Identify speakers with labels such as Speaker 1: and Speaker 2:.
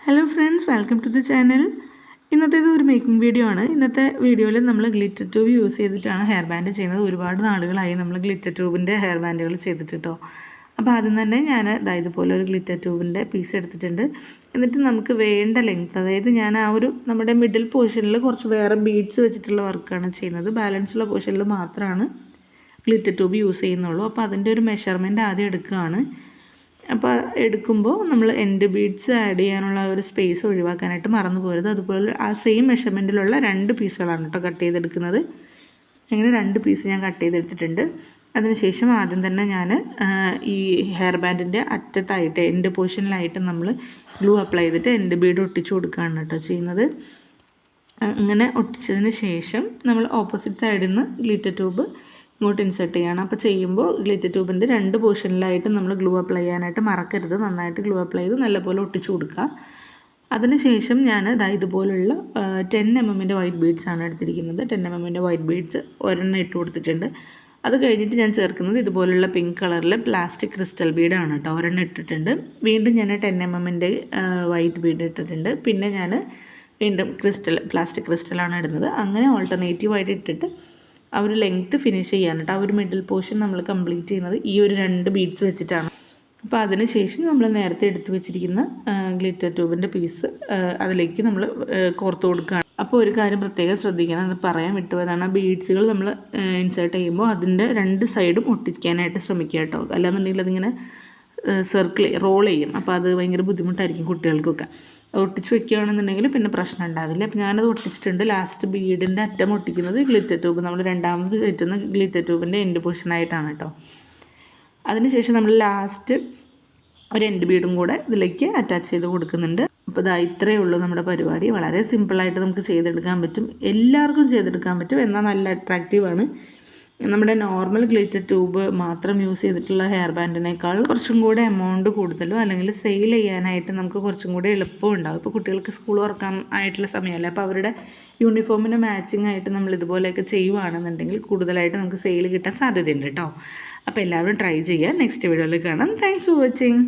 Speaker 1: Hello friends, welcome to the channel. ഇന്നത്തേത് ഒരു making video ആണ്. ഇന്നത്തെ വീഡിയോയിൽ നമ്മൾ ഗ്ലിറ്റർ ട്യൂബ് യൂസ് ചെയ്തിട്ടാണ് ഹെയർ ബാൻഡ് ചെയ്യുന്നത്. ഒരുപാട് നാളുകളായി നമ്മൾ ഗ്ലിറ്റർ ട്യൂബിൻ്റെ ഹെയർ ബാൻഡുകൾ ചെയ്തിട്ടോ. അപ്പോൾ ആദ്യം തന്നെ ഞാൻ ഇതുപോലെ ഒരു ഗ്ലിറ്റർ ട്യൂബിൻ്റെ പീസ് എടുത്തിട്ടുണ്ട്. എന്നിട്ട് നമുക്ക് വേണ്ട ലെങ്ത്, അതായത് ഞാൻ നമ്മുടെ മിഡിൽ പോർഷനിൽ കുറച്ച് വേറെ ബീഡ്സ് വെച്ചിട്ടുള്ള വർക്കാണ് ചെയ്യുന്നത്. ബാലൻസുള്ള പോർഷനിൽ മാത്രമാണ് ഗ്ലിറ്റർ ട്യൂബ് യൂസ് ചെയ്യുന്നുള്ളൂ. അപ്പോൾ അതിൻ്റെ ഒരു മെഷർമെൻറ്റ് ആദ്യം എടുക്കുകയാണ്. അപ്പോൾ എടുക്കുമ്പോൾ നമ്മൾ എൻഡ് ബീഡ്സ് ആഡ് ചെയ്യാനുള്ള ഒരു സ്പേസ് ഒഴിവാക്കാനായിട്ട് മറന്നു പോരുത്. അതുപോലെ ആ സെയിം മെഷർമെൻറ്റിലുള്ള 2 പീസുകളാണ് കട്ട് ചെയ്തെടുക്കുന്നത്. അങ്ങനെ 2 പീസ് ഞാൻ കട്ട് ചെയ്തെടുത്തിട്ടുണ്ട്. അതിനുശേഷം ആദ്യം തന്നെ ഞാൻ ഈ ഹെയർ ബാൻഡിൻ്റെ അറ്റത്തായിട്ട് എൻഡ് പോർഷനിലായിട്ട് നമ്മൾ ഗ്ലൂ അപ്ലൈ ചെയ്തിട്ട് എൻഡ് ബീഡ് ഒട്ടിച്ചു കൊടുക്കുകയാണ് ചെയ്യുന്നത്. അങ്ങനെ ഒട്ടിച്ചതിന് ശേഷം നമ്മൾ ഓപ്പോസിറ്റ് സൈഡിൽ നിന്ന് ഗ്ലിറ്റർ ട്യൂബ് ഇങ്ങോട്ട് ഇൻസെർട്ട് ചെയ്യണം. അപ്പോൾ ചെയ്യുമ്പോൾ ഗ്ലിറ്റർ ട്യൂബിൻ്റെ 2 പോർഷനിലായിട്ട് നമ്മൾ ഗ്ലൂ അപ്ലൈ ചെയ്യാനായിട്ട് മറക്കരുത്. നന്നായിട്ട് ഗ്ലൂ അപ്ലൈ ചെയ്ത് നല്ലപോലെ ഒട്ടിച്ചു കൊടുക്കുക. അതിനുശേഷം ഞാൻ ഇതുപോലുള്ള 10 mm വൈറ്റ് ബീഡ്സ് ആണ് എടുത്തിരിക്കുന്നത്. 10 mm വൈറ്റ് ബീഡ്സ് ഒരെണ്ണം ഇട്ട് കൊടുത്തിട്ടുണ്ട്. അത് കഴിഞ്ഞിട്ട് ഞാൻ ചേർക്കുന്നത് ഇതുപോലുള്ള പിങ്ക് കളറിലെ പ്ലാസ്റ്റിക് ക്രിസ്റ്റൽ ബീഡാണ് ഒരെണ്ണം ഇട്ടിട്ടുണ്ട്. വീണ്ടും ഞാൻ 10 mm വൈറ്റ് ബീഡ് ഇട്ടിട്ടുണ്ട്. പിന്നെ ഞാൻ വീണ്ടും പ്ലാസ്റ്റിക് ക്രിസ്റ്റലാണ് ഇടുന്നത്. അങ്ങനെ ഓൾട്ടർനേറ്റീവായിട്ട് ഇട്ടിട്ട് ആ ഒരു ലെങ്ത്ത് ഫിനിഷ് ചെയ്യാനായിട്ട് ആ ഒരു മിഡിൽ പോർഷൻ നമ്മൾ കംപ്ലീറ്റ് ചെയ്യുന്നത് ഈ ഒരു 2 ബീഡ്സ് വെച്ചിട്ടാണ്. അപ്പോൾ അതിന് ശേഷം നമ്മൾ നേരത്തെ എടുത്ത് വെച്ചിരിക്കുന്ന ഗ്ലിറ്റർ ട്യൂബിൻ്റെ പീസ് അതിലേക്ക് നമ്മൾ കോർത്ത് കൊടുക്കുകയാണ്. അപ്പോൾ ഒരു കാര്യം പ്രത്യേകം ശ്രദ്ധിക്കണം, അത് പറയാൻ വിട്ടുപോയതാണ്. ബീഡ്സുകൾ നമ്മൾ ഇൻസേർട്ട് ചെയ്യുമ്പോൾ അതിൻ്റെ 2 സൈഡും ഒട്ടിക്കാനായിട്ട് ശ്രമിക്കുക കേട്ടോ. അല്ലാന്നുണ്ടെങ്കിൽ അതിങ്ങനെ റോൾ ചെയ്യും. അപ്പോൾ അത് ഭയങ്കര ബുദ്ധിമുട്ടായിരിക്കും കുട്ടികൾക്കൊക്കെ. ഒട്ടിച്ച് വെക്കുകയാണെന്നുണ്ടെങ്കിൽ പിന്നെ പ്രശ്നം ഉണ്ടാവില്ല. അപ്പോൾ ഞാനത് ഒട്ടിച്ചിട്ടുണ്ട്. ലാസ്റ്റ് ബീഡിൻ്റെ അറ്റം ഒട്ടിക്കുന്നത് ഗ്ലിറ്റർ ട്യൂബ്, നമ്മൾ രണ്ടാമത് കയറ്റുന്ന ഗ്ലിറ്റർ ട്യൂബിൻ്റെ എൻഡ് പോർഷനായിട്ടാണ് കേട്ടോ. അതിനുശേഷം നമ്മൾ ലാസ്റ്റ് ഒരു എൻഡ് ബീഡും കൂടെ ഇതിലേക്ക് അറ്റാച്ച് ചെയ്ത് കൊടുക്കുന്നുണ്ട്. അപ്പോൾ ഇത്രയേ ഉള്ളൂ നമ്മുടെ പരിപാടി. വളരെ സിമ്പിളായിട്ട് നമുക്ക് ചെയ്തെടുക്കാൻ പറ്റും. എല്ലാവർക്കും ചെയ്തെടുക്കാൻ പറ്റും. എന്നാൽ നല്ല അട്രാക്റ്റീവാണ്. നമ്മുടെ നോർമൽ ഗ്ലിറ്റർ ട്യൂബ് മാത്രം യൂസ് ചെയ്തിട്ടുള്ള ഹെയർ ബാൻഡിനേക്കാൾ കുറച്ചും കൂടെ എമൗണ്ട് കൂടുതലും, അല്ലെങ്കിൽ സെയിൽ ചെയ്യാനായിട്ട് നമുക്ക് കുറച്ചും കൂടെ എളുപ്പം ഉണ്ടാകും. ഇപ്പോൾ കുട്ടികൾക്ക് സ്കൂൾ തുറക്കാൻ ആയിട്ടുള്ള സമയമല്ലേ, അപ്പോൾ അവരുടെ യൂണിഫോമിന് മാച്ചിങ് ആയിട്ട് നമ്മൾ ഇതുപോലെയൊക്കെ ചെയ്യുവാണെന്നുണ്ടെങ്കിൽ കൂടുതലായിട്ട് നമുക്ക് സെയിൽ കിട്ടാൻ സാധ്യതയുണ്ട് കേട്ടോ. അപ്പോൾ എല്ലാവരും ട്രൈ ചെയ്യുക. നെക്സ്റ്റ് വീഡിയോയിൽ കാണാം. Thanks for watching.